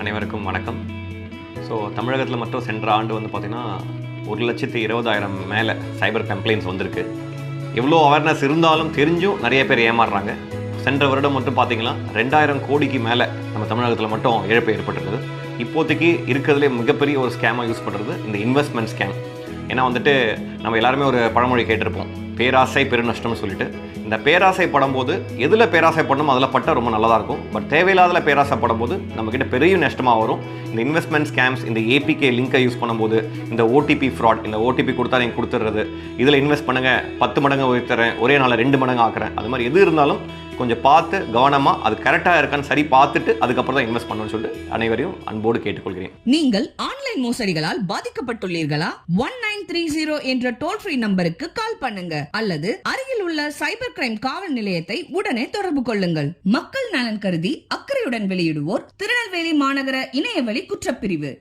அனைவருக்கும் வணக்கம். தமிழகத்தில் மட்டும் சென்ற ஆண்டு வந்து பார்த்திங்கன்னா 1,20,000 மேலே சைபர் கம்ப்ளைண்ட்ஸ் வந்திருக்கு. எவ்வளோ அவேர்னஸ் இருந்தாலும் தெரிஞ்சும் நிறைய பேர் ஏமாறுறாங்க. சென்ற வருடம் மட்டும் பார்த்திங்கன்னா 2,000 கோடிக்கு மேலே நம்ம தமிழகத்தில் மட்டும் இழப்பு ஏற்பட்டிருக்குது. இப்போதைக்கு இருக்கிறதுலே மிகப்பெரிய ஒரு ஸ்கேமாக யூஸ் பண்ணுறது இந்த இன்வெஸ்ட்மெண்ட் ஸ்கேம். ஏன்னா வந்துட்டு நம்ம எல்லாருமே ஒரு பழமொழி கேட்டிருப்போம், பேராசை பெருநஷ்டம்னு சொல்லிட்டு. இந்த பேராசை படும்போது எதில் பேராசை பண்ணணும் அதில் பட்டால் ரொம்ப நல்லதாக இருக்கும். பட் தேவையில்லாத பேராசை படும்போது நம்மக்கிட்ட பெரிய நஷ்டமாக வரும். இந்த இன்வெஸ்ட்மெண்ட் ஸ்கேம்ஸ், இந்த ஏபிகே லிங்கை யூஸ் பண்ணும்போது, இந்த ஓடிபி ஃப்ராட், இந்த ஓடிபி கொடுத்தா நீங்கள் கொடுத்துட்றது, இதில் இன்வெஸ்ட் பண்ணுங்கள் 10 மடங்கு உயர்த்துறேன், ஒரே நாளில் 2 மடங்கு ஆக்குறேன், அது மாதிரி எது இருந்தாலும் கொஞ்சம் பார்த்து கவனமாக அது கரெக்டாக இருக்கான்னு சரி பார்த்துட்டு அதுக்கப்புறம் தான் இன்வெஸ்ட் பண்ணணும்னு சொல்லிட்டு அனைவரையும் அன்போடு கேட்டுக்கொள்கிறேன். நீங்கள் ஆன்லைன் மோசடிகளால் பாதிக்கப்பட்டுள்ளீர்களா? 1930 என்ற டோல் ஃப்ரீ நம்பருக்கு கால் பண்ணுங்க அல்லது அருகில் உள்ள சைபர் கிரைம் காவல் நிலையத்தை உடனே தொடர்பு கொள்ளுங்கள். மக்கள் நலன் கருதி அக்கறையுடன் வெளியிடுவோர் திருநெல்வேலி மாநகர இணையவழி குற்றப்பிரிவு.